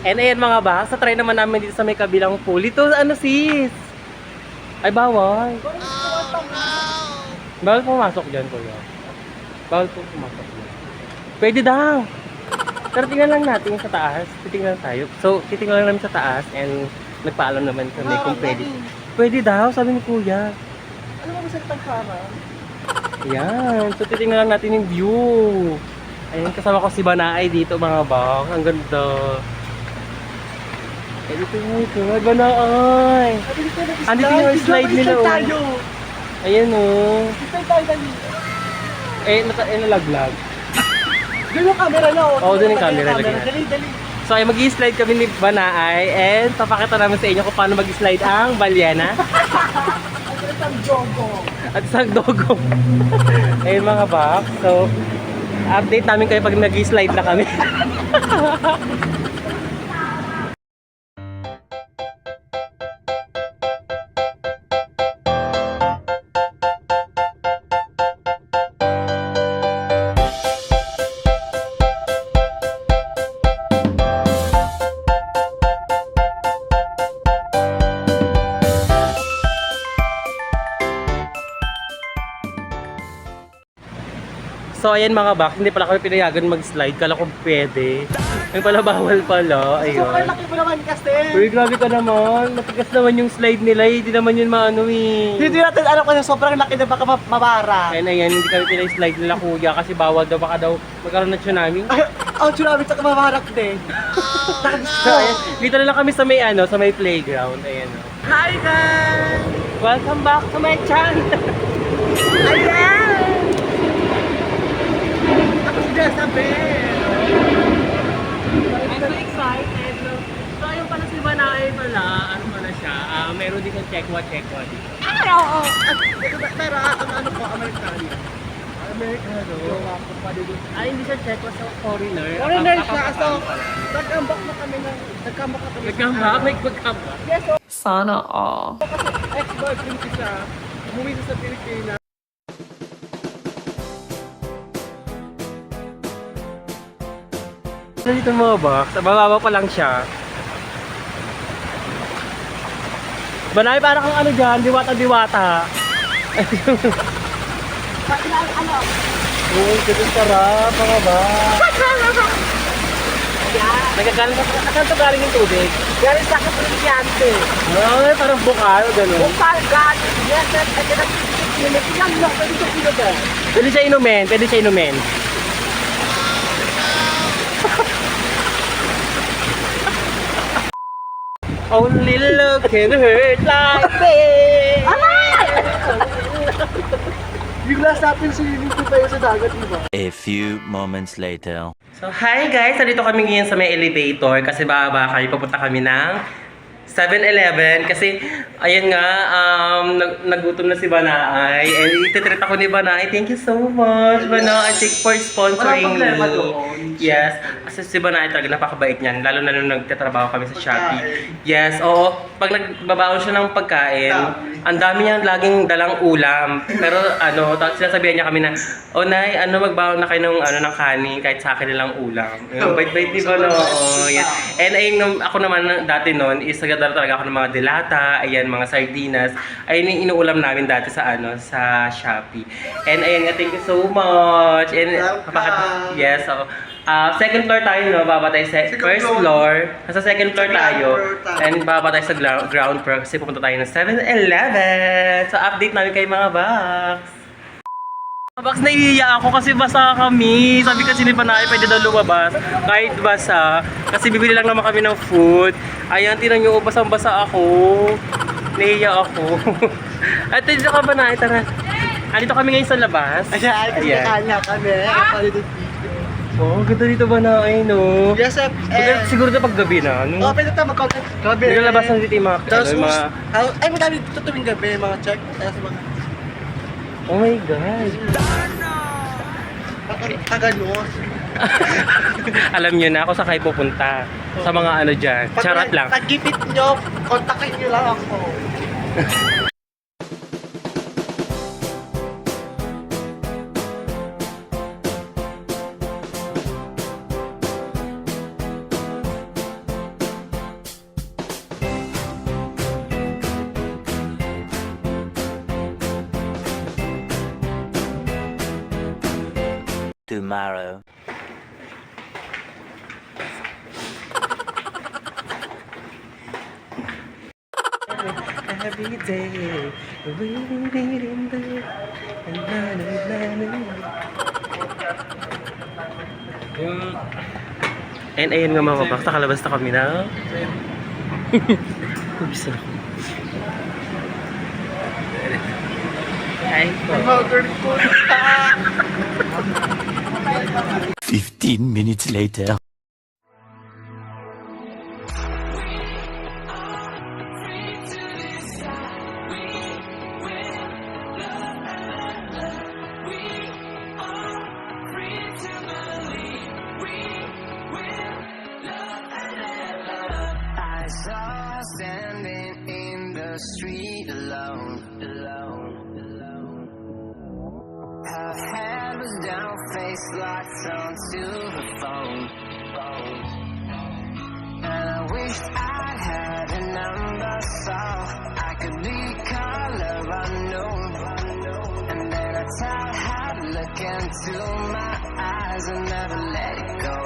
And ayan mga ba, sa try naman namin dito sa may kabilang pool. Ito ano sis? Ay bawal. Bawal pumasok dyan kuya. Bawal po pumasok dyan. Pwede daw. Pero tingnan lang natin sa taas. Titingnan tayo. So, titingnan lang namin sa taas and nagpaalam naman kami kung pwede. Pwede daw, sabi ni kuya. Ano ba sa tangkara? Ayan. So, titingnan lang natin yung view. Ayan, kasama ko si Banaay dito mga bang. Ang ganda. Eh, dito mo ito. Ay, Banaay. Andito yung slide nila. Oh. Ayan o. Slide tayo dali. Nalaglag. Doon yung camera na. Oo, doon yung camera. Dali. So ay mag-i-slide kami ni Banaay and papakita namin sa inyo kung paano mag-slide ang balyena Ang jogo. at isang dogo. Ayun mga bak. So update namin kayo pag nag-i-slide na kami. So ayan mga bak, hindi pala kami pinayagan mag-slide. Kala ko pwede. Yung pala bawal pala. Ayun. Super laki mo naman kasi. Uy, grabe ka naman. Matigas naman yung slide nila. Hindi naman yun maano eh. Hindi natin alam kasi sobrang laki na baka mabara. Ayun, ayan, hindi kami pinay-slide nila kuya kasi bawal daw. Baka daw magkaroon ng tsunami. Ay, ang tsunami sa mabarak din. So ayan, dito na lang kami sa may ano, sa may playground. Ayan o. Hi guys! Welcome back to my channel. Ayan! Ako si Jezabel. I'm so excited. So ayun pala si Banaay pala, ano pala siya, meron dito check-what dito. Ay, oo. Pero ang ano ko, Amerikano. Amerikano? Ay, hindi siya check-what sa foreigner. Foreigner siya, so Kapapasama pala. nag-comeback na kami ng... Nag-comeback na kami. Nagkamba? May magkamba? Yes, so Sana all. kasi ex-boyfriend ko siya. Umuwi siya sa Pilipinas. Dito mga box, bababa pa lang siya. Banaay parang kang ano dyan, diwata-diwata. Ano? Oo, kasi sarap mga box. Nagagaling ka, saan ito galing yung tubig? Galing sa Kaprilyante. Ay, parang bukal, gano'n. Bukal, galing. Yes, at ilang lang, pwede ko sinabi. Pwede siya inumin, pwede siya inumin. Only love can hurt like this. Yung last natin swimming pool tayo sa dagat, di ba? A few moments later. So, hi guys! Nandito kami ngayon sa may elevator kasi bababa kami, papunta kami ng 7-Eleven kasi ayun nga, nagutom na si Banaay and ititreat ako ni Banaay. Thank you so much, Banaay, for sponsoring me. Walang problema doon. Yes, kasi si Banaay talaga napakabait niyan, lalo na nung nagtatrabaho kami sa Shopee. Yes, oo, pag nagbabaon siya ng pagkain, ang dami niyang laging dalang ulam. Pero ano, sinasabihan niya kami na, oh Nay, ano, magbaon na kayo ng, ng kanin kahit sa akin nilang ulam. Bait-bait, di ba, no? Oo, yan. And ayun, ako naman dati noon is nagadala talaga ako ng mga dilata, ayan, mga sardinas. Ayun yung inuulam namin dati sa sa Shopee. And ayan nga, thank you so much. And yes, so second floor tayo, no? Baba tayo sa first floor. Nasa second floor tayo. And baba tayo sa ground floor kasi pupunta tayo ng 7-Eleven. So update namin kay mga box. Mga box, naiiya ako kasi basa kami. Sabi kasi ni Banaay, pwede daw lumabas kahit basa. Kasi bibili lang naman kami ng food. Ayan, tinan nyo, basang-basa ako. Naiiya ako. At dito ka, Banaay, tara. Andito kami ngayon sa labas. Ayan, kanya kami. Oh, ganda dito Banaay, no? Yes, sir. Siguro na paggabi na, no? Oh, pwede tayo mag-contact. Gabi. Nilalabas na dito yung mga, Ay, madami dito tuwing gabi, mga check. Kaya sa mga... Oh my God. Kaganos. Alam nyo na ako sa kayo pupunta. Sa mga ano dyan. Charot lang. Pag gipit nyo, kontakin nyo lang ako. tomorrow. Every day, and ayun nga mga kabaks, nakalabas na kami na. Ubus na ako. Hi po. 15 minutes later. I saw her standing in the street alone. Her head was down, face locked onto her phone. And I wished I had a number so I could be color unknown. And then I tell her to look into my eyes and never let it go.